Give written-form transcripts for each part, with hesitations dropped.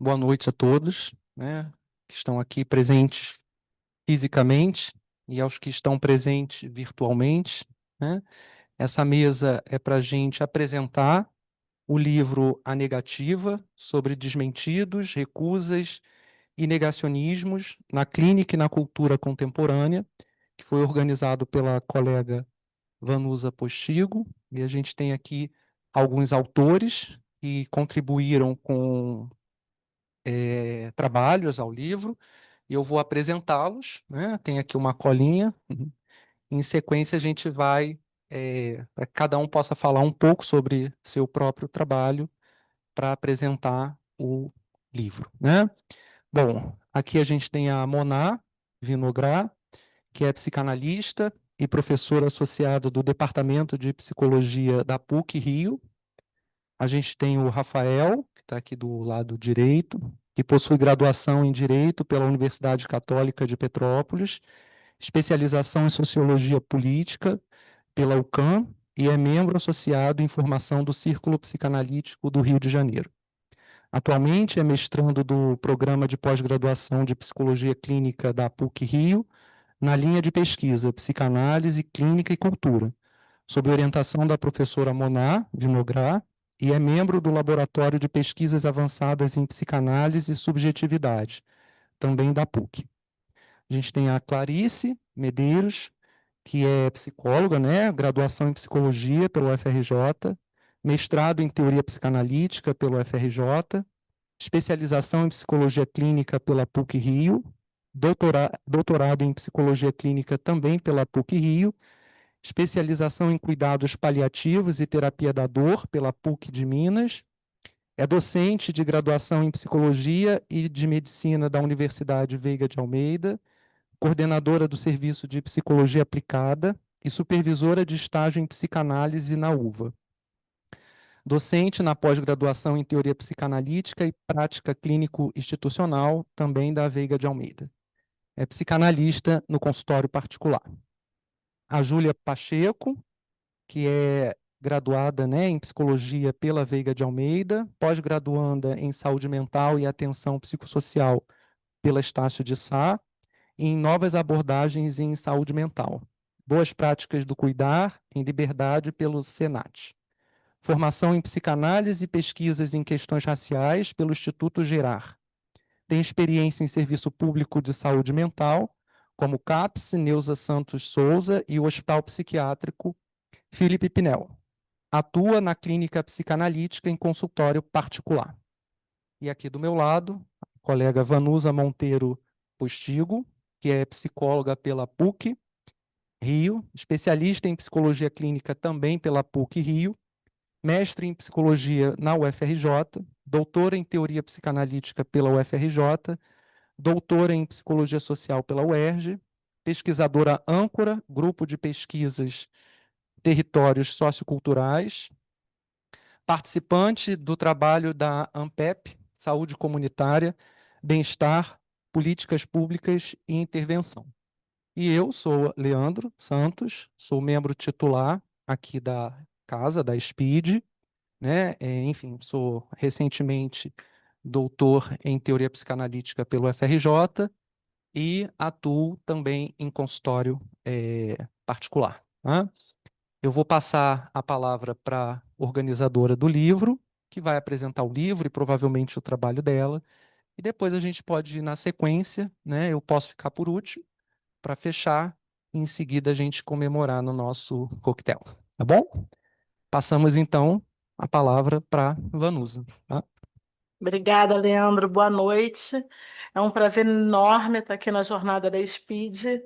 Boa noite a todos, né, que estão aqui presentes fisicamente e aos que estão presentes virtualmente, né. Essa mesa é para a gente apresentar o livro A Negativa, sobre desmentidos, recusas e negacionismos na clínica e na cultura contemporânea, que foi organizado pela colega Vanusa Postigo, e a gente tem aqui alguns autores que contribuíram com trabalhos ao livro, e eu vou apresentá-los, né? Tem aqui uma colinha. Em sequência, a gente vai, para que cada um possa falar um pouco sobre seu próprio trabalho para apresentar o livro, né? Bom, aqui a gente tem a Moná Vinogradov, que é psicanalista e professora associada do Departamento de Psicologia da PUC-Rio. A gente tem o Rafael, que está aqui do lado direito, que possui graduação em Direito pela Universidade Católica de Petrópolis, especialização em Sociologia Política pela UCAM e é membro associado em formação do Círculo Psicanalítico do Rio de Janeiro. Atualmente é mestrando do Programa de Pós-Graduação de Psicologia Clínica da PUC-Rio, na linha de pesquisa Psicanálise, Clínica e Cultura, sob orientação da professora Moná Vinogradov, e é membro do Laboratório de Pesquisas Avançadas em Psicanálise e Subjetividade, também da PUC. A gente tem a Clarice Medeiros, que é psicóloga, né? Graduação em Psicologia pelo UFRJ, mestrado em Teoria Psicanalítica pelo UFRJ, especialização em Psicologia Clínica pela PUC-Rio, doutorado em Psicologia Clínica também pela PUC-Rio, especialização em Cuidados Paliativos e Terapia da Dor pela PUC de Minas, é docente de graduação em Psicologia e de Medicina da Universidade Veiga de Almeida, coordenadora do Serviço de Psicologia Aplicada e supervisora de estágio em Psicanálise na UVA. Docente na pós-graduação em Teoria Psicanalítica e Prática Clínico-Institucional, também da Veiga de Almeida. É psicanalista no consultório particular. A Júlia Pacheco, que é graduada, né, em Psicologia pela Veiga de Almeida, pós-graduanda em Saúde Mental e Atenção Psicossocial pela Estácio de Sá, e em Novas Abordagens em Saúde Mental. Boas Práticas do Cuidar em Liberdade pelo SENAT. Formação em Psicanálise e Pesquisas em Questões Raciais pelo Instituto Gerar. Tem experiência em Serviço Público de Saúde Mental, como CAPS, Neuza Santos Souza e o Hospital Psiquiátrico Felipe Pinel. Atua na clínica psicanalítica em consultório particular. E aqui do meu lado, a colega Vanusa Monteiro Postigo, que é psicóloga pela PUC Rio, especialista em psicologia clínica também pela PUC Rio, mestre em psicologia na UFRJ, doutora em teoria psicanalítica pela UFRJ, doutora em psicologia social pela UERJ, pesquisadora âncora, grupo de pesquisas territórios socioculturais, participante do trabalho da ANPEP, Saúde Comunitária, Bem-Estar, Políticas Públicas e Intervenção. E eu sou Leandro Santos, sou membro titular aqui da casa, da SPID, né? Enfim, sou recentemente doutor em Teoria Psicanalítica pelo FRJ e atuo também em consultório particular, né? Eu vou passar a palavra para a organizadora do livro, que vai apresentar o livro e provavelmente o trabalho dela, e depois a gente pode ir na sequência, né? Eu posso ficar por último, para fechar, e em seguida a gente comemorar no nosso coquetel, tá bom? Passamos então a palavra para Vanusa, tá? Obrigada, Leandro. Boa noite. É um prazer enorme estar aqui na jornada da SPID.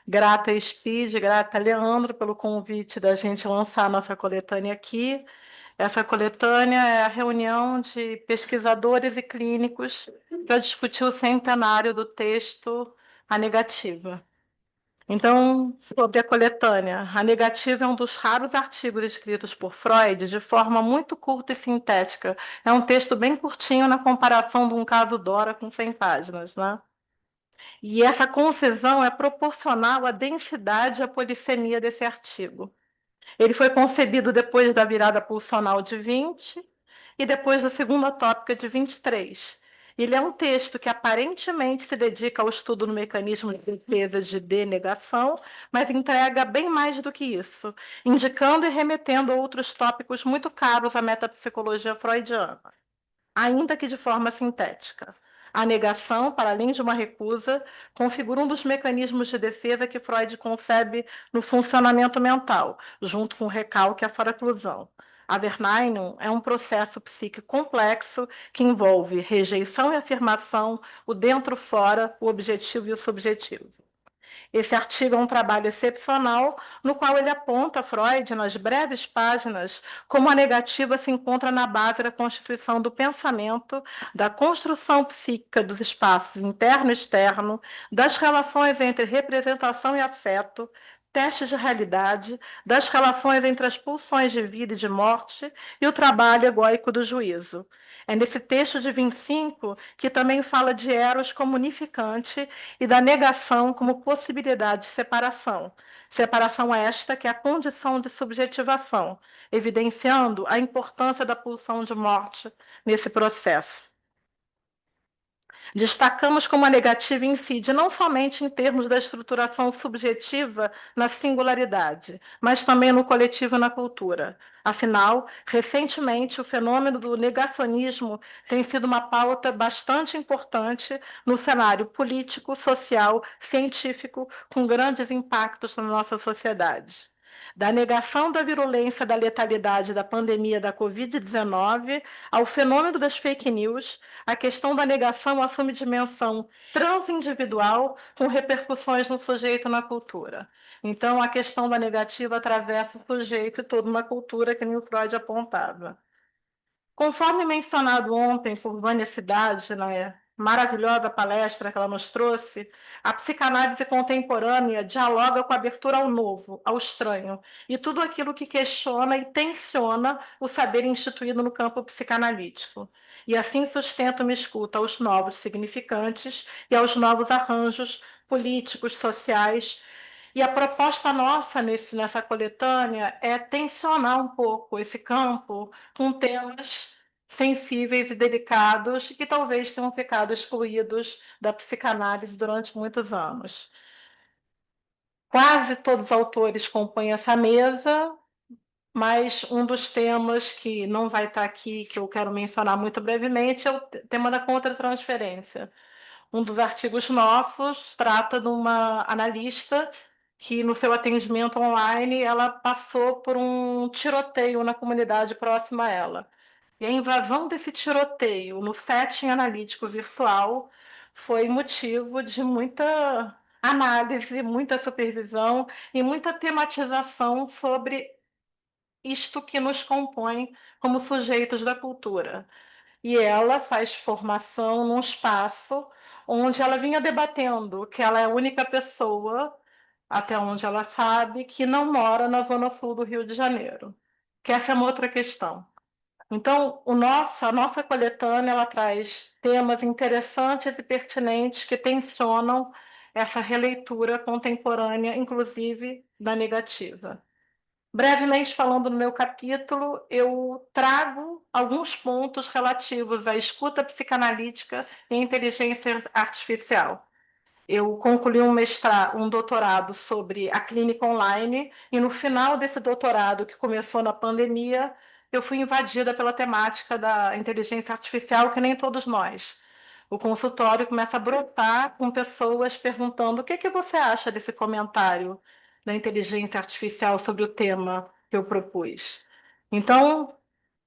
Grata SPID, grata Leandro pelo convite da gente lançar a nossa coletânea aqui. Essa coletânea é a reunião de pesquisadores e clínicos para discutir o centenário do texto A Negativa. Então, sobre a coletânea, A Negativa é um dos raros artigos escritos por Freud de forma muito curta e sintética. É um texto bem curtinho na comparação de um caso Dora com 100 páginas, né? E essa concisão é proporcional à densidade e à polissemia desse artigo. Ele foi concebido depois da virada pulsional de 20 e depois da segunda tópica de 23. Ele é um texto que aparentemente se dedica ao estudo no mecanismo de defesa de denegação, mas entrega bem mais do que isso, indicando e remetendo a outros tópicos muito caros à metapsicologia freudiana, ainda que de forma sintética. A negação, para além de uma recusa, configura um dos mecanismos de defesa que Freud concebe no funcionamento mental, junto com o recalque e a foreclusão. A Verneinung é um processo psíquico complexo que envolve rejeição e afirmação, o dentro-fora, o objetivo e o subjetivo. Esse artigo é um trabalho excepcional, no qual ele aponta Freud, nas breves páginas, como a negativa se encontra na base da constituição do pensamento, da construção psíquica dos espaços interno e externo, das relações entre representação e afeto, testes de realidade, das relações entre as pulsões de vida e de morte e o trabalho egóico do juízo. É nesse texto de 25 que também fala de Eros como unificante e da negação como possibilidade de separação. Separação esta que é a condição de subjetivação, evidenciando a importância da pulsão de morte nesse processo. Destacamos como a negativa incide não somente em termos da estruturação subjetiva na singularidade, mas também no coletivo e na cultura. Afinal, recentemente, o fenômeno do negacionismo tem sido uma pauta bastante importante no cenário político, social, científico, com grandes impactos na nossa sociedade. Da negação da virulência da letalidade da pandemia da Covid-19 ao fenômeno das fake news, a questão da negação assume dimensão transindividual com repercussões no sujeito e na cultura. Então, a questão da negativa atravessa o sujeito e toda uma cultura que nem Freud apontava. Conforme mencionado ontem por Vânia Cidade, na maravilhosa palestra que ela nos trouxe, a psicanálise contemporânea dialoga com a abertura ao novo, ao estranho, e tudo aquilo que questiona e tensiona o saber instituído no campo psicanalítico. E assim sustenta uma escuta aos novos significantes e aos novos arranjos políticos, sociais. E a proposta nossa nessa coletânea é tensionar um pouco esse campo com temas sensíveis e delicados que talvez tenham ficado excluídos da psicanálise durante muitos anos. Quase todos os autores compõem essa mesa, mas um dos temas que não vai estar aqui, que eu quero mencionar muito brevemente, é o tema da contratransferência. Um dos artigos nossos trata de uma analista que, no seu atendimento online, ela passou por um tiroteio na comunidade próxima a ela. E a invasão desse tiroteio no setting analítico virtual foi motivo de muita análise, muita supervisão e muita tematização sobre isto que nos compõe como sujeitos da cultura. E ela faz formação num espaço onde ela vinha debatendo que ela é a única pessoa, até onde ela sabe, que não mora na zona sul do Rio de Janeiro. Que essa é uma outra questão. Então, a nossa coletânea ela traz temas interessantes e pertinentes que tensionam essa releitura contemporânea, inclusive da negativa. Brevemente falando no meu capítulo, eu trago alguns pontos relativos à escuta psicanalítica e inteligência artificial. Eu concluí um doutorado sobre a clínica online e no final desse doutorado, que começou na pandemia, eu fui invadida pela temática da inteligência artificial, que nem todos nós. O consultório começa a brotar com pessoas perguntando o que você acha desse comentário da inteligência artificial sobre o tema que eu propus. Então,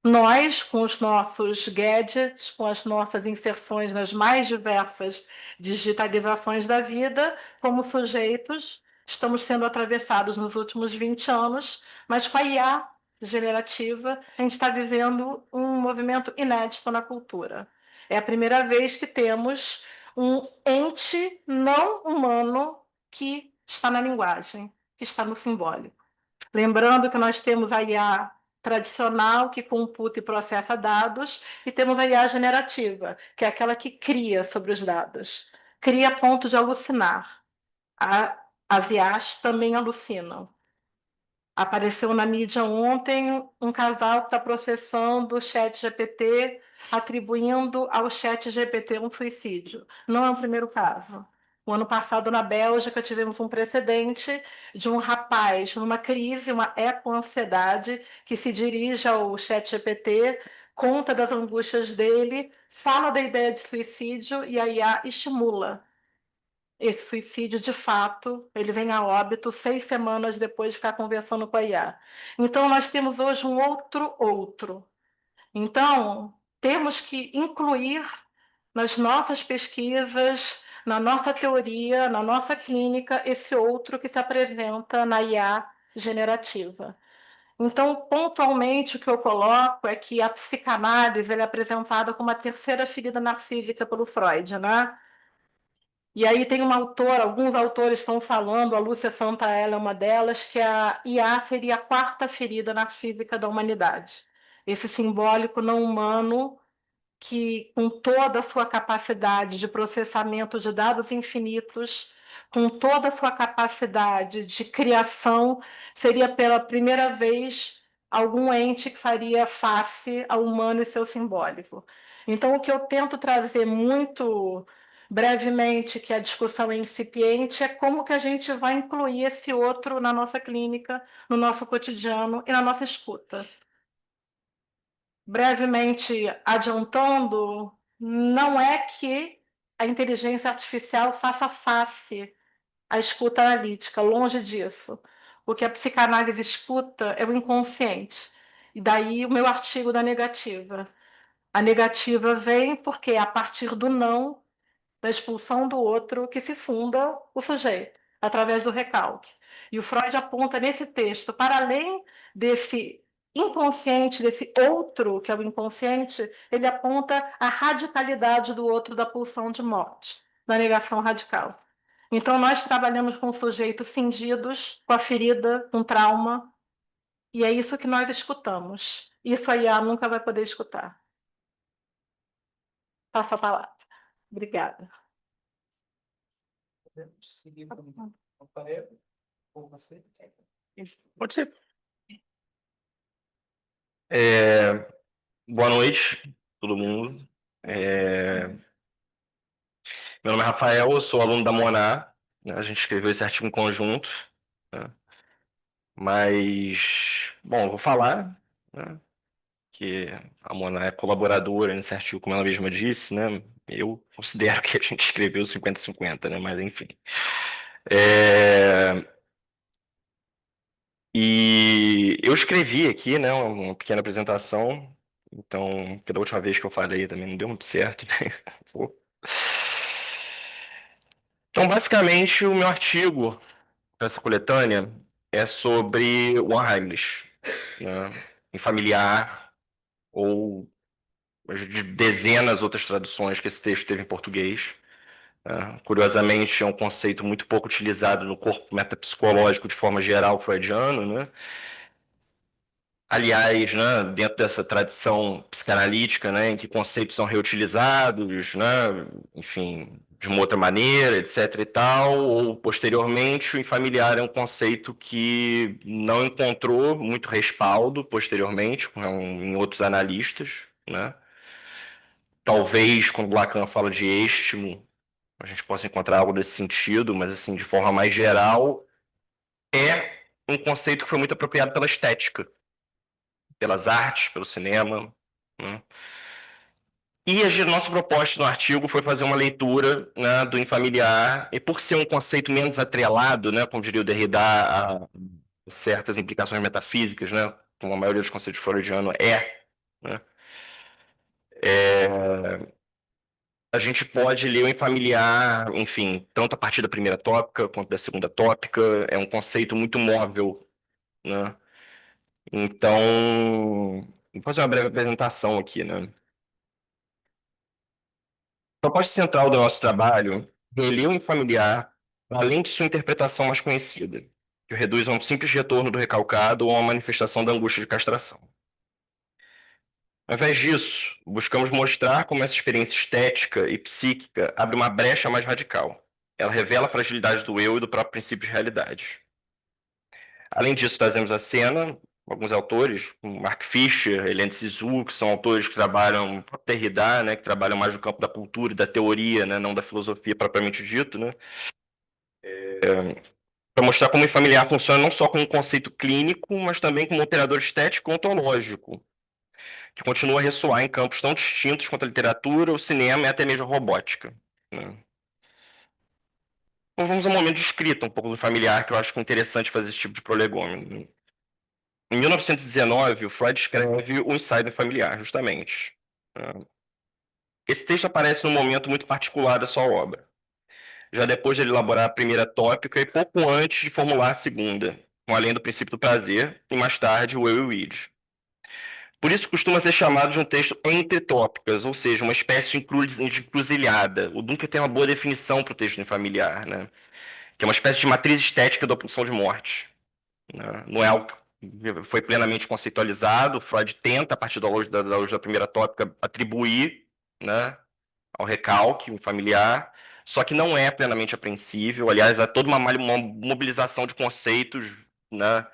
nós, com os nossos gadgets, com as nossas inserções nas mais diversas digitalizações da vida, como sujeitos, estamos sendo atravessados nos últimos 20 anos, mas com a IA generativa, a gente está vivendo um movimento inédito na cultura. É a primeira vez que temos um ente não humano que está na linguagem, que está no simbólico. Lembrando que nós temos a IA tradicional, que computa e processa dados, e temos a IA generativa, que é aquela que cria sobre os dados. Cria a ponto de alucinar. As IAs também alucinam. Apareceu na mídia ontem um casal que está processando o ChatGPT, atribuindo ao ChatGPT um suicídio. Não é o primeiro caso. O ano passado, na Bélgica, tivemos um precedente de um rapaz numa crise, uma ecoansiedade, que se dirige ao ChatGPT, conta das angústias dele, fala da ideia de suicídio e a IA estimula esse suicídio. De fato, ele vem a óbito 6 semanas depois de ficar conversando com a IA. Então, nós temos hoje um outro. Então, temos que incluir nas nossas pesquisas, na nossa teoria, na nossa clínica, esse outro que se apresenta na IA generativa. Então, pontualmente, o que eu coloco é que a psicanálise é apresentada como a terceira ferida narcísica pelo Freud, né? E aí tem uma autora, alguns autores estão falando, a Lúcia Santaella é uma delas, que a IA seria a quarta ferida narcísica da humanidade. Esse simbólico não humano que, com toda a sua capacidade de processamento de dados infinitos, com toda a sua capacidade de criação, seria pela primeira vez algum ente que faria face ao humano e seu simbólico. Então, o que eu tento trazer muito brevemente, que a discussão é incipiente, é como que a gente vai incluir esse outro na nossa clínica, no nosso cotidiano e na nossa escuta. Brevemente adiantando, não é que a inteligência artificial faça face à escuta analítica, longe disso. O que a psicanálise escuta é o inconsciente. E daí o meu artigo da negativa. A negativa vem porque é a partir do não, da expulsão do outro, que se funda o sujeito, através do recalque. E o Freud aponta nesse texto, para além desse inconsciente, desse outro que é o inconsciente, ele aponta a radicalidade do outro, da pulsão de morte, da negação radical. Então, nós trabalhamos com sujeitos cindidos, com a ferida, com trauma, e é isso que nós escutamos. Isso a IA nunca vai poder escutar. Passa a palavra. Obrigada. Podemos seguir com o Rafael ou você? Pode ser. Boa noite, todo mundo. Meu nome é Rafael, eu sou aluno da Moná, né? A gente escreveu esse artigo em conjunto, né? Mas, bom, eu vou falar, né, que a Moná é colaboradora nesse artigo, como ela mesma disse, né? Eu considero que a gente escreveu 50-50, né? Mas, enfim. E eu escrevi aqui, né, uma pequena apresentação, então, porque da última vez que eu falei também não deu muito certo, né? Pô. Então, basicamente, o meu artigo para essa coletânea é sobre o Heimlich, né, em familiar, ou de dezenas outras traduções que esse texto teve em português. Né. Curiosamente, é um conceito muito pouco utilizado no corpo metapsicológico de forma geral freudiano, né? Aliás, né, dentro dessa tradição psicanalítica, né, em que conceitos são reutilizados, né, enfim, de uma outra maneira, etc. e tal, ou posteriormente, o infamiliar é um conceito que não encontrou muito respaldo posteriormente em outros analistas, né? Talvez quando Lacan fala de êstimo, a gente possa encontrar algo desse sentido, mas assim, de forma mais geral, é um conceito que foi muito apropriado pela estética, pelas artes, pelo cinema, né? E a nossa proposta no artigo foi fazer uma leitura, né, do infamiliar, e por ser um conceito menos atrelado, né, como diria o Derrida, a certas implicações metafísicas, né, como a maioria dos conceitos freudianos né, a gente pode ler o infamiliar, enfim, tanto a partir da primeira tópica quanto da segunda tópica, é um conceito muito móvel, né. Então, vou fazer uma breve apresentação aqui, né. A proposta central do nosso trabalho é reler o infamiliar, além de sua interpretação mais conhecida, que o reduz a um simples retorno do recalcado ou a uma manifestação da angústia de castração. Ao invés disso, buscamos mostrar como essa experiência estética e psíquica abre uma brecha mais radical. Ela revela a fragilidade do eu e do próprio princípio de realidade. Além disso, trazemos à cena alguns autores, como Mark Fisher, Hélène Cixous, que são autores que trabalham, Derrida, né, que trabalham mais no campo da cultura e da teoria, né, não da filosofia propriamente dito, né, para mostrar como o familiar funciona não só como um conceito clínico, mas também como um operador estético e ontológico, que continua a ressoar em campos tão distintos quanto a literatura, o cinema e até mesmo a robótica. Né. Então vamos ao momento de escrita um pouco do familiar, que eu acho interessante fazer esse tipo de prolegômeno. Em 1919, o Freud escreve O Ensaio do Familiar, justamente. Esse texto aparece num momento muito particular da sua obra, já depois de ele elaborar a primeira tópica e pouco antes de formular a segunda, com Além do Princípio do Prazer, e mais tarde o Eu e o Id. Por isso costuma ser chamado de um texto entre tópicas, ou seja, uma espécie de encruzilhada. O Duncan tem uma boa definição para o texto familiar, né? Que é uma espécie de matriz estética da pulsão de morte. Né? Não é algo que foi plenamente conceitualizado. Freud tenta, a partir da luz da primeira tópica, atribuir, né, ao recalque familiar, só que não é plenamente apreensível. Aliás, há toda uma mobilização de conceitos, né?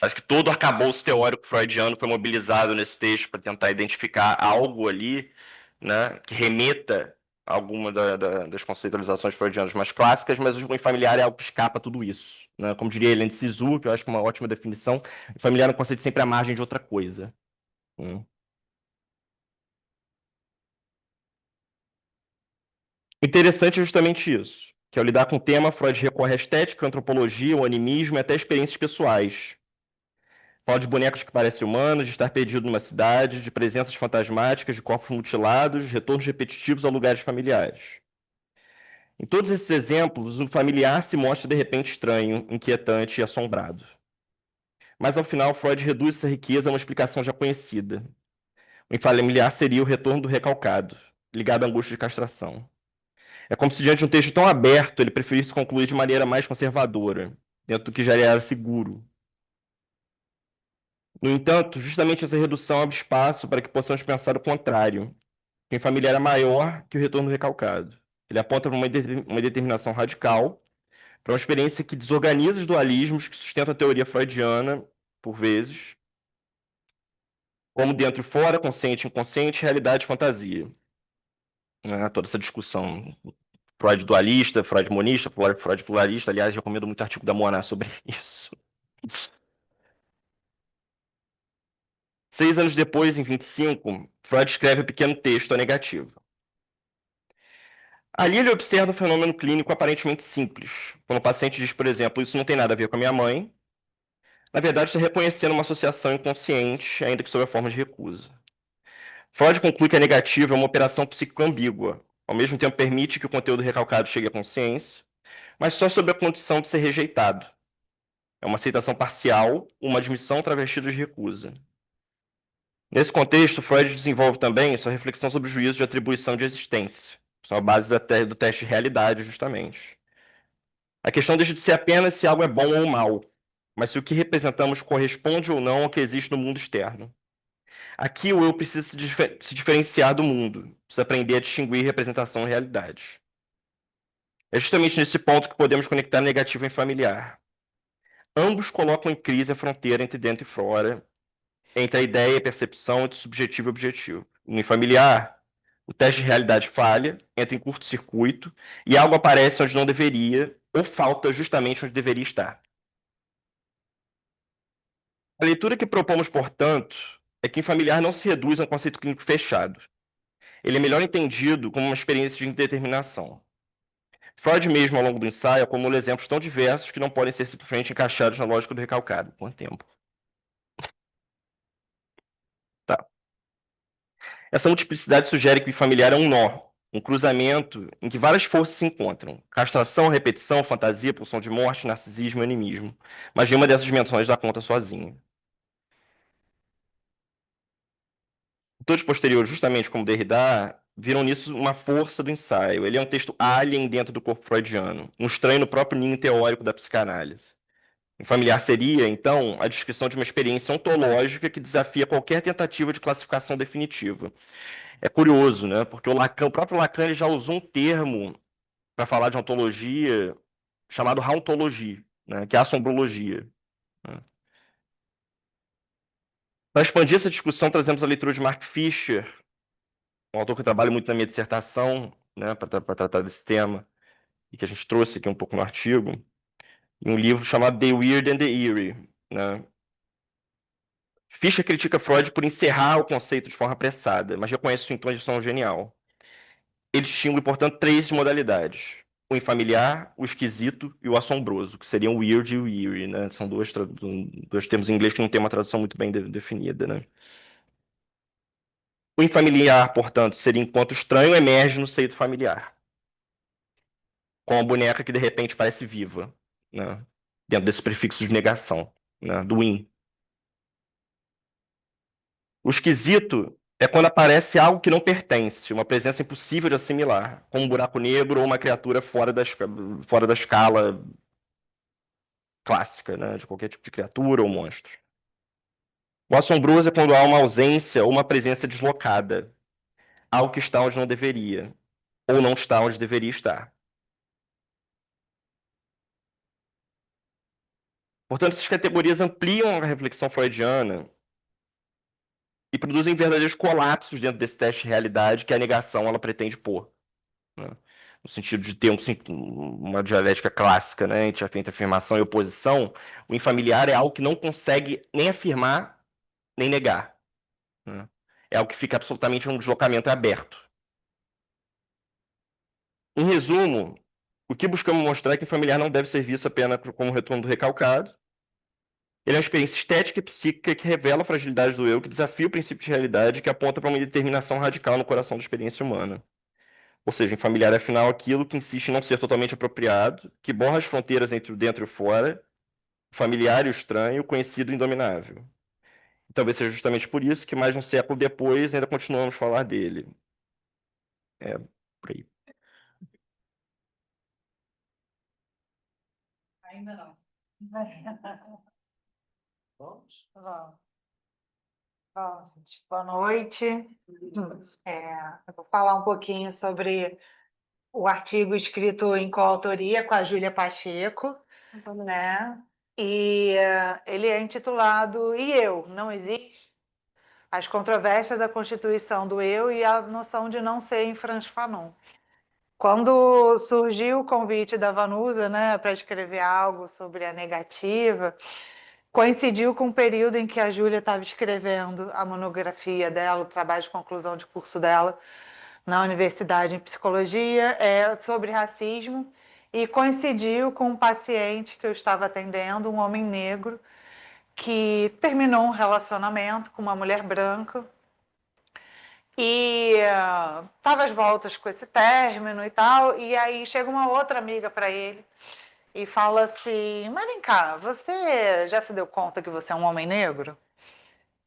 Acho que todo o arcabouço teórico freudiano foi mobilizado nesse texto para tentar identificar algo ali, né, que remeta a alguma das conceitualizações freudianas mais clássicas, mas o familiar é algo que escapa a tudo isso. Né? Como diria Hélène Cixous, que eu acho que é uma ótima definição, o familiar é um conceito sempre à margem de outra coisa. Interessante é justamente isso, que ao lidar com o tema, Freud recorre à estética, à antropologia, ao animismo e até experiências pessoais. Fala de bonecos que parecem humanos, de estar perdido numa cidade, de presenças fantasmáticas, de corpos mutilados, retornos repetitivos a lugares familiares. Em todos esses exemplos, o familiar se mostra de repente estranho, inquietante e assombrado. Mas ao final, Freud reduz essa riqueza a uma explicação já conhecida. O familiar seria o retorno do recalcado, ligado à angústia de castração. É como se diante de um texto tão aberto, ele preferisse concluir de maneira mais conservadora, dentro do que já era seguro. No entanto, justamente essa redução abre espaço para que possamos pensar o contrário, que o familiar é maior que o retorno recalcado. Ele aponta para uma determinação radical, para uma experiência que desorganiza os dualismos que sustentam a teoria freudiana, por vezes, como dentro e fora, consciente e inconsciente, realidade e fantasia. Toda essa discussão Freud dualista, Freud monista, Freud pluralista. Aliás, recomendo muito o artigo da Moana sobre isso. 6 anos depois, em 25, Freud escreve um pequeno texto, A Negativa. Ali ele observa um fenômeno clínico aparentemente simples. Quando o paciente diz, por exemplo, isso não tem nada a ver com a minha mãe, na verdade está reconhecendo uma associação inconsciente, ainda que sob a forma de recusa. Freud conclui que a negativa é uma operação psíquica ambígua. Ao mesmo tempo permite que o conteúdo recalcado chegue à consciência, mas só sob a condição de ser rejeitado. É uma aceitação parcial, uma admissão travestida de recusa. Nesse contexto, Freud desenvolve também sua reflexão sobre o juízo de atribuição de existência, que são a base do teste de realidade, justamente. A questão deixa de ser apenas se algo é bom ou mal, mas se o que representamos corresponde ou não ao que existe no mundo externo. Aqui o eu precisa se diferenciar do mundo, precisa aprender a distinguir representação e realidade. É justamente nesse ponto que podemos conectar negativo e familiar. Ambos colocam em crise a fronteira entre dentro e fora, entre a ideia e a percepção, entre subjetivo e objetivo. No familiar, o teste de realidade falha, entra em curto-circuito e algo aparece onde não deveria, ou falta justamente onde deveria estar. A leitura que propomos, portanto, é que o familiar não se reduz a um conceito clínico fechado. Ele é melhor entendido como uma experiência de indeterminação. Freud mesmo, ao longo do ensaio, acumula exemplos tão diversos que não podem ser simplesmente encaixados na lógica do recalcado, com o tempo. Tá. Essa multiplicidade sugere que o familiar é um nó, um cruzamento em que várias forças se encontram. Castração, repetição, fantasia, pulsão de morte, narcisismo e animismo. Mas nenhuma dessas dimensões dá conta sozinha. Autores posteriores, justamente como Derrida, viram nisso uma força do ensaio. Ele é um texto alien dentro do corpo freudiano, um estranho no próprio ninho teórico da psicanálise. O familiar seria, então, a descrição de uma experiência ontológica que desafia qualquer tentativa de classificação definitiva. É curioso, né? Porque o próprio Lacan ele já usou um termo para falar de ontologia chamado hauntologia, né? Que é a assombrologia. Para expandir essa discussão, trazemos a leitura de Mark Fisher, um autor que eu trabalho muito na minha dissertação, né, para tratar desse tema, e que a gente trouxe aqui um pouco no artigo, em um livro chamado The Weird and the Eerie, né? Fischer critica Freud por encerrar o conceito de forma apressada, mas reconhece sua intuição genial. Ele distingue, portanto, três modalidades: o infamiliar, o esquisito e o assombroso, que seriam o weird e o eerie, né? São dois termos em inglês que não tem uma tradução muito bem definida, né? O infamiliar, portanto, seria enquanto o estranho emerge no seio do familiar, com a boneca que de repente parece viva, né? Dentro desse prefixo de negação, né? Do in. O esquisito é quando aparece algo que não pertence, uma presença impossível de assimilar, como um buraco negro ou uma criatura fora da escala clássica, né, de qualquer tipo de criatura ou monstro. O assombroso é quando há uma ausência ou uma presença deslocada, algo que está onde não deveria, ou não está onde deveria estar. Portanto, essas categorias ampliam a reflexão freudiana e produzem verdadeiros colapsos dentro desse teste de realidade que a negação ela pretende pôr, né? No sentido de ter uma dialética clássica, né, entre afirmação e oposição, o infamiliar é algo que não consegue nem afirmar nem negar, né? É algo que fica absolutamente num deslocamento aberto. Em resumo, o que buscamos mostrar é que o familiar não deve ser visto apenas como retorno do recalcado. Ele é uma experiência estética e psíquica que revela a fragilidade do eu, que desafia o princípio de realidade e que aponta para uma determinação radical no coração da experiência humana. Ou seja, em familiar é afinal aquilo que insiste em não ser totalmente apropriado, que borra as fronteiras entre o dentro e o fora, o familiar e o estranho, o conhecido e o indominável. E talvez seja justamente por isso que mais de um século depois ainda continuamos a falar dele. É, por aí. Ainda não. Vamos? Vamos. Bom, gente, boa noite. Eu vou falar um pouquinho sobre o artigo escrito em coautoria com a Júlia Pacheco, né? E ele é intitulado E Eu, Não Existe? As controvérsias da Constituição do Eu e a noção de não ser em Franz Fanon. Quando surgiu o convite da Vanusa, né, para escrever algo sobre a negativa, coincidiu com o período em que a Júlia estava escrevendo a monografia dela, o trabalho de conclusão de curso dela na Universidade em Psicologia, sobre racismo, e coincidiu com um paciente que eu estava atendendo, um homem negro, que terminou um relacionamento com uma mulher branca e estava às voltas com esse término e tal, e aí chega uma outra amiga para ele e fala assim: mas vem cá, você já se deu conta que você é um homem negro?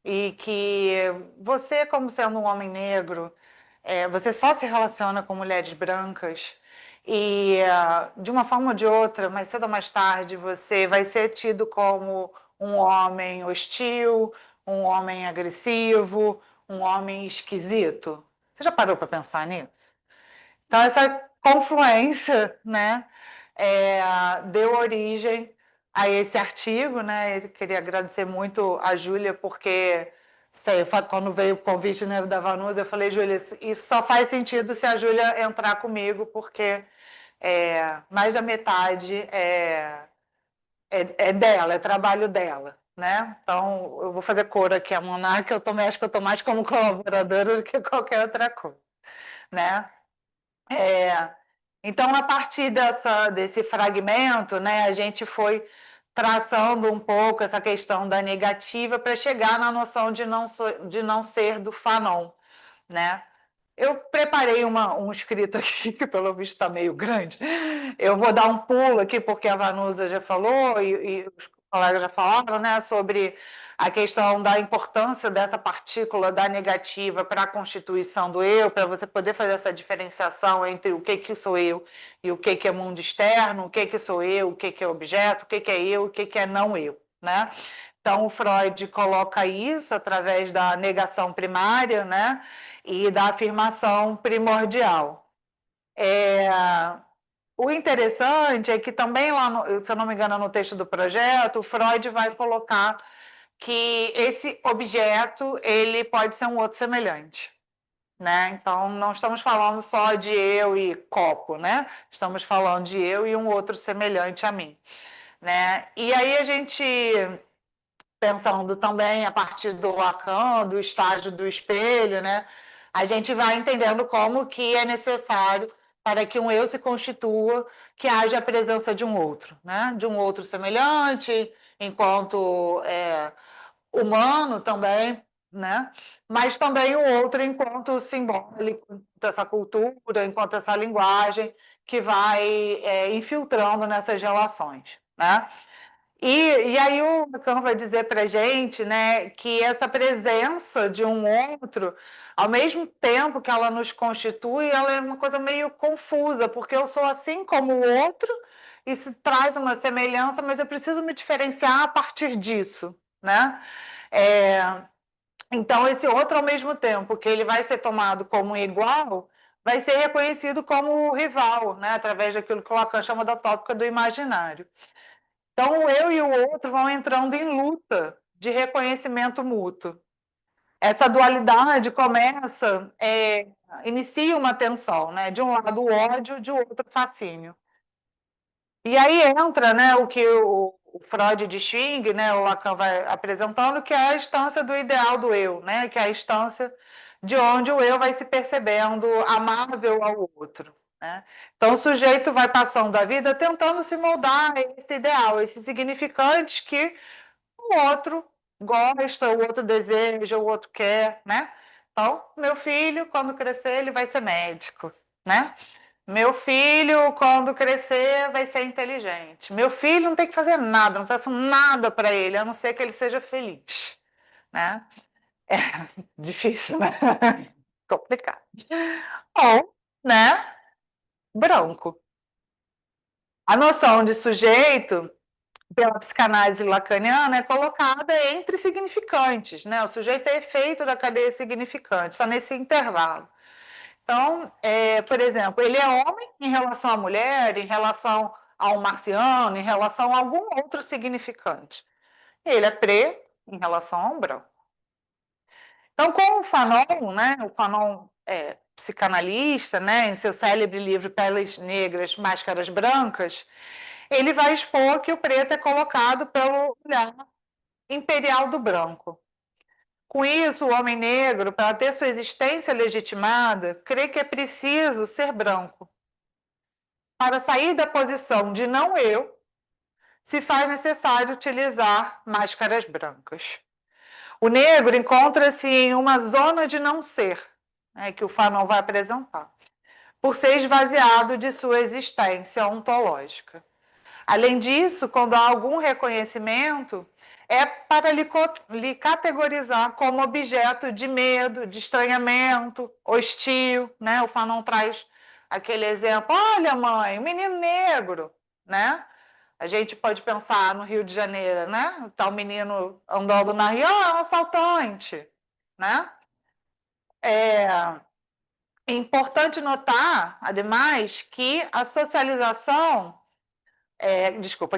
E que você, como sendo um homem negro, você só se relaciona com mulheres brancas e, de uma forma ou de outra, mais cedo ou mais tarde, você vai ser tido como um homem hostil, um homem agressivo, um homem esquisito. Você já parou para pensar nisso? Então, essa confluência, né, deu origem a esse artigo, né? Eu queria agradecer muito a Júlia, porque quando veio o convite, né, da Vanusa, eu falei: Júlia, isso só faz sentido se a Júlia entrar comigo, porque mais da metade é dela, é trabalho dela, né? Então, eu vou fazer coro aqui a Monarca, acho que eu estou mais como colaboradora do que qualquer outra coisa, né? Então, a partir desse fragmento, né, a gente foi traçando um pouco essa questão da negativa para chegar na noção de não ser do Fanon, né? Eu preparei um escrito aqui, que pelo visto está meio grande. Eu vou dar um pulo aqui, porque a Vanusa já falou e os colegas já falaram, né, sobre a questão da importância dessa partícula da negativa para a constituição do eu, para você poder fazer essa diferenciação entre o que sou eu e o que é mundo externo, o que sou eu, o que é objeto, o que é eu, o que é não eu, né? Então, o Freud coloca isso através da negação primária, né, e da afirmação primordial. O interessante é que também lá, se eu não me engano, no texto do projeto, o Freud vai colocar que esse objeto ele pode ser um outro semelhante, né? Então, não estamos falando só de eu e copo, né? Estamos falando de eu e um outro semelhante a mim, né? E aí a gente, pensando também a partir do Lacan, do estágio do espelho, né? A gente vai entendendo como que é necessário para que um eu se constitua, que haja a presença de um outro, né? De um outro semelhante, enquanto humano também, né? Mas também o outro enquanto simbólico dessa cultura, enquanto essa linguagem que vai infiltrando nessas relações, né? E aí o Lacan vai dizer para a gente, né, que essa presença de um outro, ao mesmo tempo que ela nos constitui, ela é uma coisa meio confusa, porque eu sou assim como o outro, isso traz uma semelhança, mas eu preciso me diferenciar a partir disso, né? Então, esse outro, ao mesmo tempo que ele vai ser tomado como igual, vai ser reconhecido como rival, né, através daquilo que o Lacan chama da tópica do imaginário. Então, o eu e o outro vão entrando em luta de reconhecimento mútuo. Essa dualidade começa, inicia uma tensão, né? De um lado o ódio, de outro o fascínio. E aí entra, né, o que o Freud distingue, né, o Lacan vai apresentando, que é a instância do ideal do eu, né, que é a instância de onde o eu vai se percebendo amável ao outro, né? Então, o sujeito vai passando a vida tentando se moldar a esse ideal, esses significantes que o outro gosta, o outro deseja, o outro quer, né? Então, meu filho, quando crescer, ele vai ser médico, né? Meu filho, quando crescer, vai ser inteligente. Meu filho não tem que fazer nada, não faço nada para ele, a não ser que ele seja feliz, né? É difícil, né? Complicado. Ou, né? Branco. A noção de sujeito, pela psicanálise lacaniana, é colocada entre significantes, né? O sujeito é efeito da cadeia significante, está nesse intervalo. Então, por exemplo, ele é homem em relação à mulher, em relação ao marciano, em relação a algum outro significante. Ele é preto em relação ao branco. Então, como o Fanon, né, o Fanon é psicanalista, né, em seu célebre livro Peles Negras, Máscaras Brancas, ele vai expor que o preto é colocado pelo olhar imperial do branco. Com isso, o homem negro, para ter sua existência legitimada, crê que é preciso ser branco. Para sair da posição de não eu, se faz necessário utilizar máscaras brancas. O negro encontra-se em uma zona de não ser, né, que o Fanon vai apresentar, por ser esvaziado de sua existência ontológica. Além disso, quando há algum reconhecimento, é para lhe categorizar como objeto de medo, de estranhamento, hostil, né? O Fanon traz aquele exemplo, olha mãe, um menino negro, né? A gente pode pensar no Rio de Janeiro, né? Tá o menino andando na rua, é um assaltante, né? É importante notar, ademais, que a socialização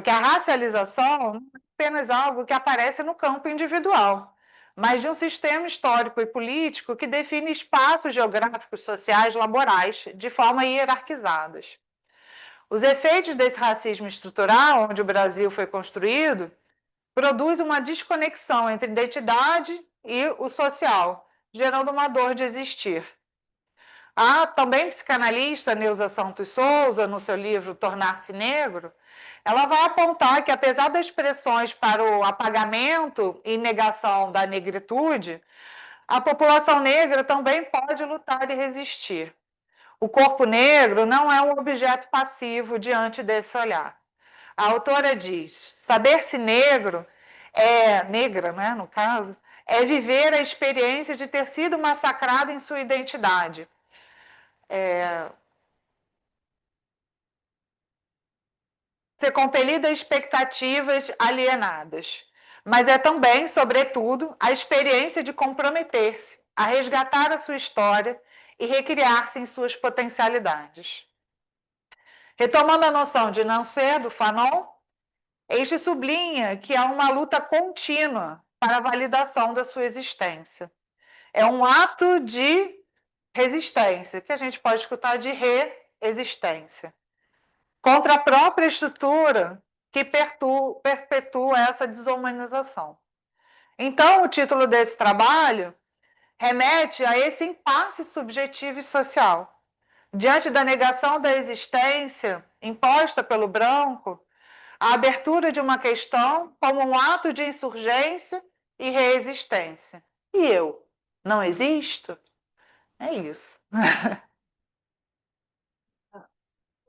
que a racialização não é apenas algo que aparece no campo individual, mas de um sistema histórico e político que define espaços geográficos, sociais, laborais, de forma hierarquizadas. Os efeitos desse racismo estrutural, onde o Brasil foi construído, produz uma desconexão entre identidade e o social, gerando uma dor de existir. A também psicanalista Neuza Santos Souza, no seu livro Tornar-se Negro, ela vai apontar que, apesar das pressões para o apagamento e negação da negritude, a população negra também pode lutar e resistir. O corpo negro não é um objeto passivo diante desse olhar. A autora diz: saber-se negro negra, né, no caso, é viver a experiência de ter sido massacrado em sua identidade. Ser compelida a expectativas alienadas, mas é também, sobretudo, a experiência de comprometer-se, a resgatar a sua história e recriar-se em suas potencialidades. Retomando a noção de Nancet, do Fanon, este sublinha que há uma luta contínua para a validação da sua existência. É um ato de resistência, que a gente pode escutar de resistência, contra a própria estrutura que perpetua essa desumanização. Então, o título desse trabalho remete a esse impasse subjetivo e social. Diante da negação da existência imposta pelo branco, a abertura de uma questão como um ato de insurgência e resistência. E eu? Não existo? É isso.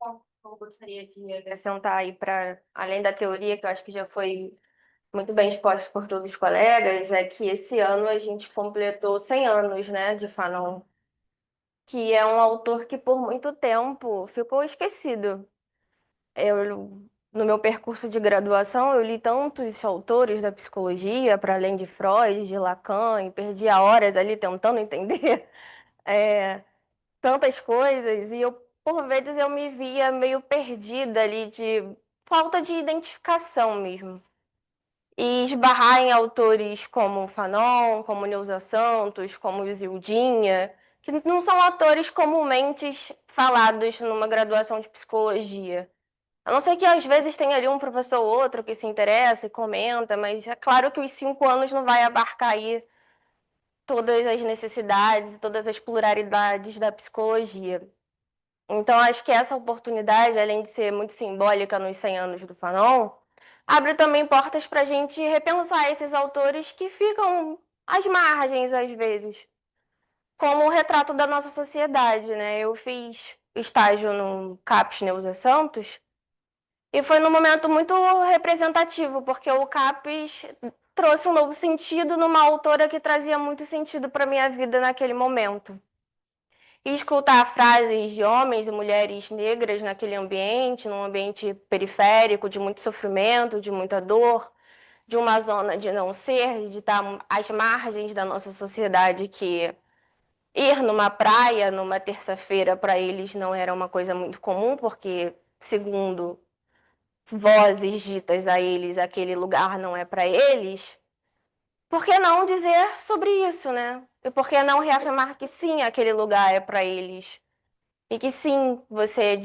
Eu gostaria de acrescentar aí para além da teoria, que eu acho que já foi muito bem exposta por todos os colegas, é que esse ano a gente completou 100 anos, né, de Fanon, que é um autor que por muito tempo ficou esquecido. No meu percurso de graduação, eu li tantos autores da psicologia, para além de Freud, de Lacan, e perdia horas ali tentando entender tantas coisas, e por vezes, eu me via meio perdida ali, de falta de identificação mesmo. E esbarrar em autores como Fanon, como Neuza Santos, como Isildinha, que não são autores comumente falados numa graduação de psicologia. A não ser que às vezes tenha ali um professor ou outro que se interessa e comenta, mas é claro que os 5 anos não vai abarcar aí todas as necessidades e todas as pluralidades da psicologia. Então, acho que essa oportunidade, além de ser muito simbólica nos 100 anos do Fanon, abre também portas para a gente repensar esses autores que ficam às margens, às vezes, como um retrato da nossa sociedade, né? Eu fiz estágio no CAPES Neuza Santos, e foi num momento muito representativo, porque o CAPES trouxe um novo sentido numa autora que trazia muito sentido para a minha vida naquele momento. E escutar frases de homens e mulheres negras naquele ambiente, num ambiente periférico, de muito sofrimento, de muita dor, de uma zona de não ser, de estar às margens da nossa sociedade, que ir numa praia numa terça-feira para eles não era uma coisa muito comum, porque, segundo vozes ditas a eles, aquele lugar não é para eles. Por que não dizer sobre isso, né? E por que não reafirmar que sim, aquele lugar é para eles? E que sim, você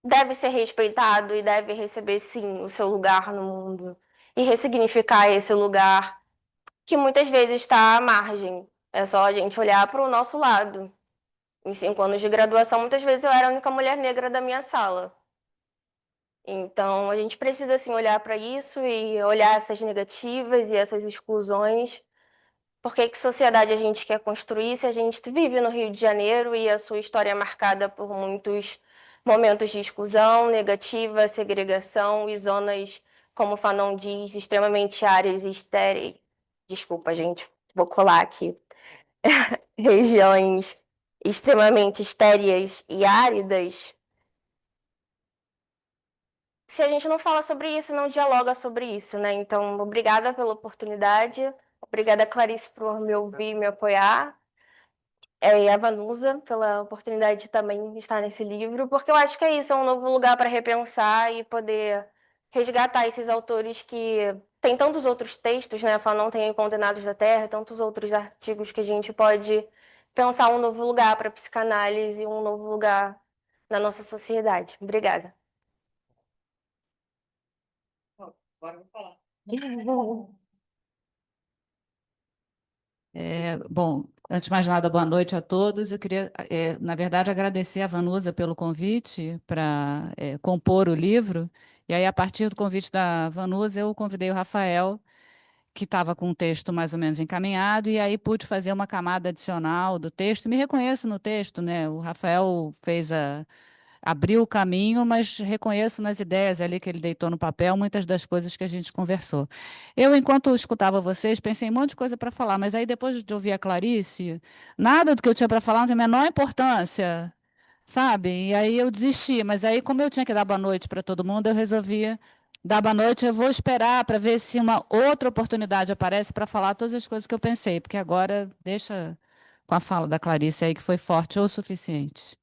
deve ser respeitado e deve receber sim o seu lugar no mundo. E ressignificar esse lugar que muitas vezes está à margem. É só a gente olhar para o nosso lado. Em 5 anos de graduação, muitas vezes eu era a única mulher negra da minha sala. Então, a gente precisa assim, olhar para isso e olhar essas negativas e essas exclusões. Porque que sociedade a gente quer construir se a gente vive no Rio de Janeiro e a sua história é marcada por muitos momentos de exclusão negativa, segregação e zonas, como o Fanon diz, extremamente áreas estéreis. Desculpa, gente, vou colar aqui. Regiões extremamente estéreis e áridas. Se a gente não fala sobre isso, não dialoga sobre isso, né? Então, obrigada pela oportunidade. Obrigada, Clarice, por me ouvir e me apoiar. E a Vanusa, pela oportunidade de também estar nesse livro, porque eu acho que é isso, é um novo lugar para repensar e poder resgatar esses autores que tem tantos outros textos, né? Fanon tem Condenados da Terra, tantos outros artigos que a gente pode pensar um novo lugar para psicanálise, um novo lugar na nossa sociedade. Obrigada. Agora eu vou falar. Bom, antes de mais nada, boa noite a todos. Eu queria, na verdade, agradecer a Vanusa pelo convite para compor o livro. E aí, a partir do convite da Vanusa, eu convidei o Rafael, que estava com o texto mais ou menos encaminhado, e aí pude fazer uma camada adicional do texto. Me reconheço no texto, né? O Rafael abriu o caminho, mas reconheço nas ideias ali que ele deitou no papel muitas das coisas que a gente conversou. Eu, enquanto escutava vocês, pensei em um monte de coisa para falar, mas aí depois de ouvir a Clarice, nada do que eu tinha para falar não tem a menor importância, sabe? E aí eu desisti, mas aí como eu tinha que dar boa noite para todo mundo, eu resolvi dar boa noite. Eu vou esperar para ver se uma outra oportunidade aparece para falar todas as coisas que eu pensei, porque agora deixa com a fala da Clarice aí, que foi forte o suficiente.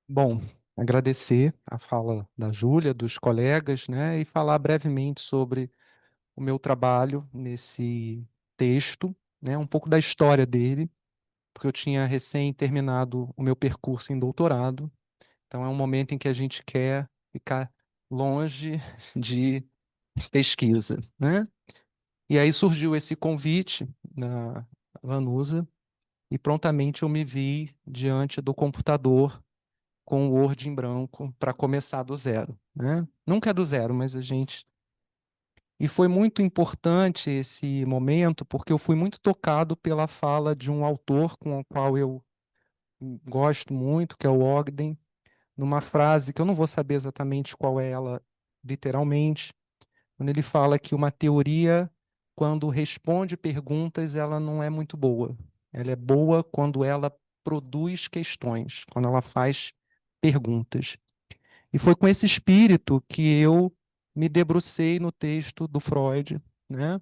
Bom, agradecer a fala da Júlia, dos colegas, né, e falar brevemente sobre o meu trabalho nesse texto, né, um pouco da história dele, porque eu tinha recém terminado o meu percurso em doutorado, então é um momento em que a gente quer ficar longe de pesquisa, né? E aí surgiu esse convite na Vanusa e prontamente eu me vi diante do computador com o Word em branco para começar do zero, né? Nunca é do zero, mas a gente... E foi muito importante esse momento, porque eu fui muito tocado pela fala de um autor com o qual eu gosto muito, que é o Ogden, numa frase que eu não vou saber exatamente qual é ela literalmente, quando ele fala que uma teoria, quando responde perguntas, ela não é muito boa. Ela é boa quando ela produz questões, quando ela faz perguntas. E foi com esse espírito que eu me debrucei no texto do Freud, né?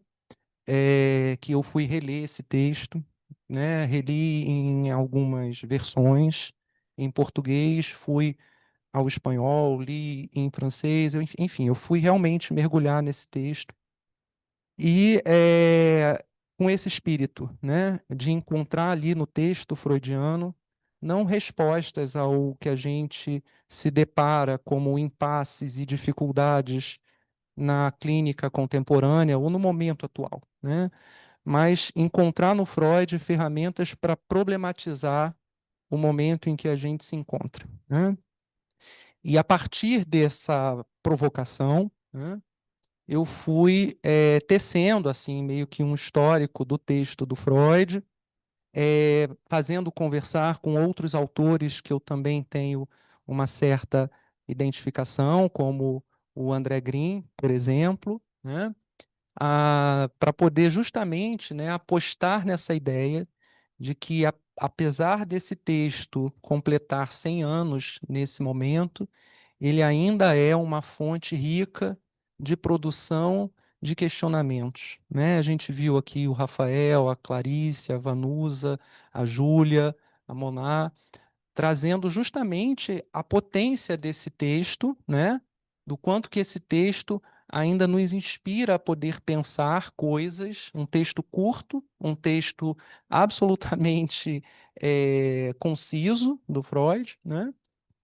Que eu fui reler esse texto, né? Reli em algumas versões em português, fui ao espanhol, li em francês, enfim, eu fui realmente mergulhar nesse texto e com esse espírito, né, de encontrar ali no texto freudiano não respostas ao que a gente se depara como impasses e dificuldades na clínica contemporânea ou no momento atual, né, mas encontrar no Freud ferramentas para problematizar o momento em que a gente se encontra, né? E a partir dessa provocação, né, eu fui tecendo assim meio que um histórico do texto do Freud, fazendo conversar com outros autores que eu também tenho uma certa identificação, como o André Green, por exemplo, né, para poder justamente, né, apostar nessa ideia de que, apesar desse texto completar 100 anos nesse momento, ele ainda é uma fonte rica de produção de questionamentos, né? A gente viu aqui o Rafael, a Clarice, a Vanusa, a Júlia, a Moná, trazendo justamente a potência desse texto, né? Do quanto que esse texto ainda nos inspira a poder pensar coisas, um texto curto, um texto absolutamente conciso do Freud, né?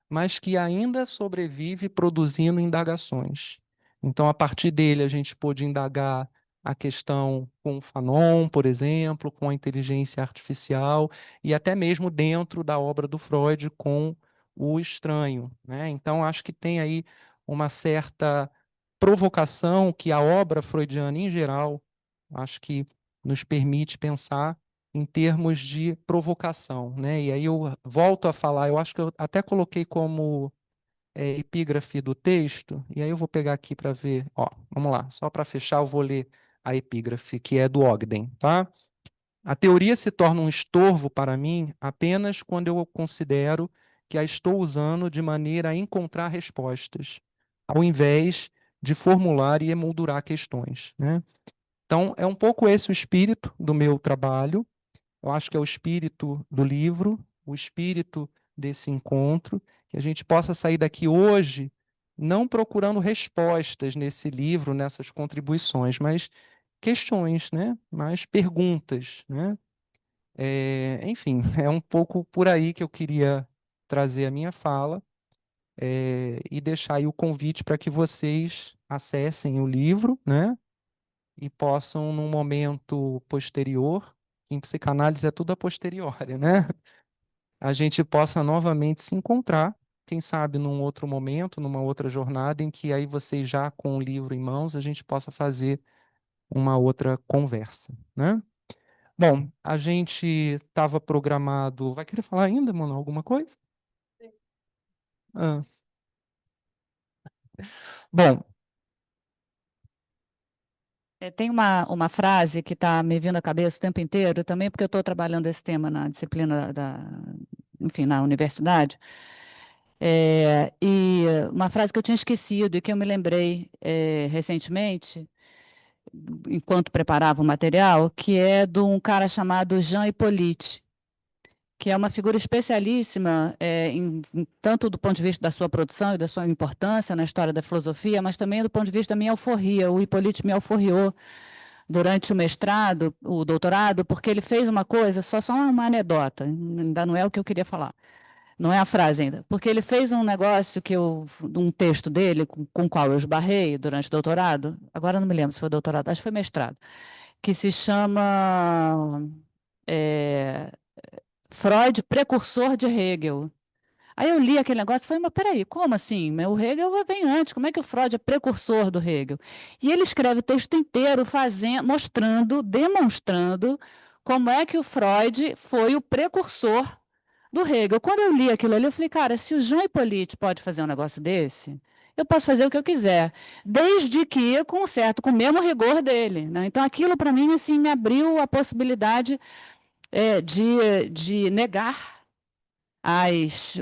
Mas que ainda sobrevive produzindo indagações. Então, a partir dele, a gente pôde indagar a questão com o Fanon, por exemplo, com a inteligência artificial, e até mesmo dentro da obra do Freud com o estranho, né? Então, acho que tem aí uma certa provocação que a obra freudiana, em geral, acho que nos permite pensar em termos de provocação, né? E aí eu volto a falar, eu acho que eu até coloquei como epígrafe do texto, e aí eu vou pegar aqui para ver, ó, vamos lá, só para fechar eu vou ler a epígrafe, que é do Ogden, tá? A teoria se torna um estorvo para mim apenas quando eu considero que a estou usando de maneira a encontrar respostas, ao invés de formular e emoldurar questões, né? Então, é um pouco esse o espírito do meu trabalho, eu acho que é o espírito do livro, o espírito desse encontro, que a gente possa sair daqui hoje não procurando respostas nesse livro, nessas contribuições, mas questões, né? Mais perguntas, né? Enfim, é um pouco por aí que eu queria trazer a minha fala e deixar aí o convite para que vocês acessem o livro, né? E possam, num momento posterior, em psicanálise é tudo a posteriori, né? A gente possa novamente se encontrar, quem sabe num outro momento, numa outra jornada, em que aí vocês já com o livro em mãos, a gente possa fazer uma outra conversa, né? Bom, a gente estava programado... Vai querer falar ainda, mano, alguma coisa? Ah. Bom, Tem uma frase que está me vindo à cabeça o tempo inteiro, também porque eu estou trabalhando esse tema na disciplina enfim, na universidade, e uma frase que eu tinha esquecido e que eu me lembrei recentemente, enquanto preparava o material, que é de um cara chamado Jean Hippolyte, que é uma figura especialíssima, tanto do ponto de vista da sua produção e da sua importância na história da filosofia, mas também do ponto de vista da minha alforria. O Hippolyte me alforriou durante o mestrado, o doutorado, porque ele fez uma coisa, só uma anedota, ainda não é o que eu queria falar, não é a frase ainda, porque ele fez um negócio um texto dele, com o qual eu esbarrei durante o doutorado, agora não me lembro se foi doutorado, acho que foi mestrado, que se chama Freud, precursor de Hegel. Aí eu li aquele negócio e falei, mas peraí, como assim? O Hegel vem antes, como é que o Freud é precursor do Hegel? E ele escreve o texto inteiro demonstrando como é que o Freud foi o precursor do Hegel. Quando eu li aquilo ali, eu falei, cara, se o Jean Hippolyte pode fazer um negócio desse, eu posso fazer o que eu quiser, desde que com o mesmo rigor dele, né? Então aquilo para mim assim me abriu a possibilidade de negar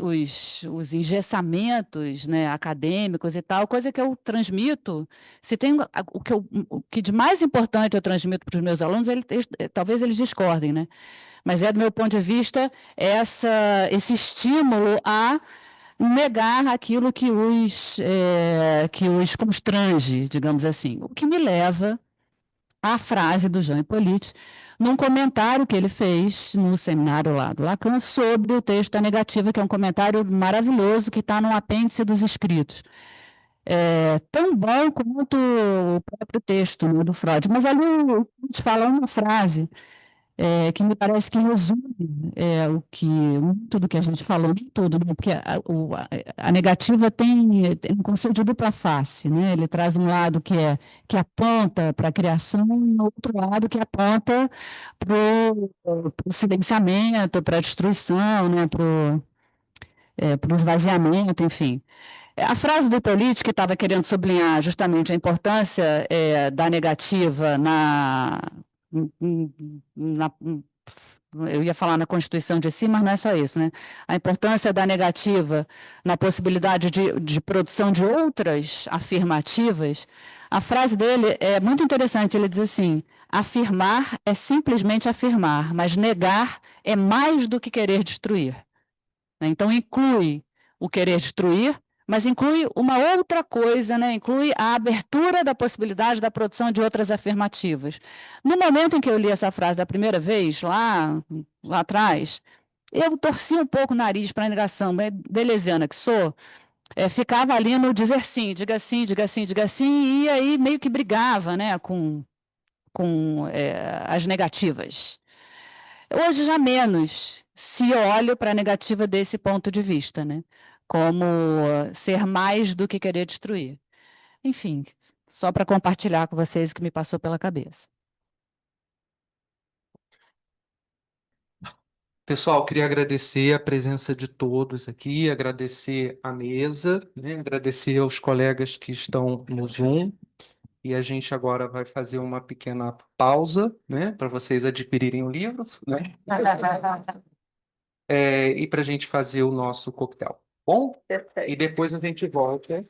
os engessamentos, né, acadêmicos e tal, coisa que eu transmito. Se tem o que de mais importante eu transmito para os meus alunos, talvez eles discordem, né? Mas do meu ponto de vista, esse estímulo a negar aquilo que os constrange, digamos assim. O que me leva à frase do Jean Hippolyte, num comentário que ele fez no seminário lá do Lacan sobre o texto da negativa, que é um comentário maravilhoso que está no apêndice dos escritos. Tão bom quanto o próprio texto, né, do Freud. Mas ali a gente fala uma frase que me parece que resume tudo que a gente falou, nem tudo, né? Porque a negativa tem um conceito de dupla face, né? Ele traz um lado que aponta para a criação e outro lado que aponta para o silenciamento, para a destruição, né? Para o esvaziamento, enfim. A frase do Hippolyte, que estava querendo sublinhar justamente a importância da negativa eu ia falar na Constituição de si, mas não é só isso, né? A importância da negativa na possibilidade de produção de outras afirmativas. A frase dele é muito interessante, ele diz assim, afirmar é simplesmente afirmar, mas negar é mais do que querer destruir. Então, inclui o querer destruir, mas inclui uma outra coisa, né? Inclui a abertura da possibilidade da produção de outras afirmativas. No momento em que eu li essa frase da primeira vez, lá atrás, eu torci um pouco o nariz para a negação, deleuziana que sou, ficava ali no dizer sim, diga sim, diga sim, diga sim, e aí meio que brigava, né, com as negativas. Hoje já menos, se olho para a negativa desse ponto de vista, né? Como ser mais do que querer destruir. Enfim, só para compartilhar com vocês o que me passou pela cabeça. Pessoal, queria agradecer a presença de todos aqui, agradecer a mesa, né? Agradecer aos colegas que estão no Zoom. E a gente agora vai fazer uma pequena pausa, né, para vocês adquirirem o livro, né? E para a gente fazer o nosso coquetel. Bom? Perfeito. E depois a gente volta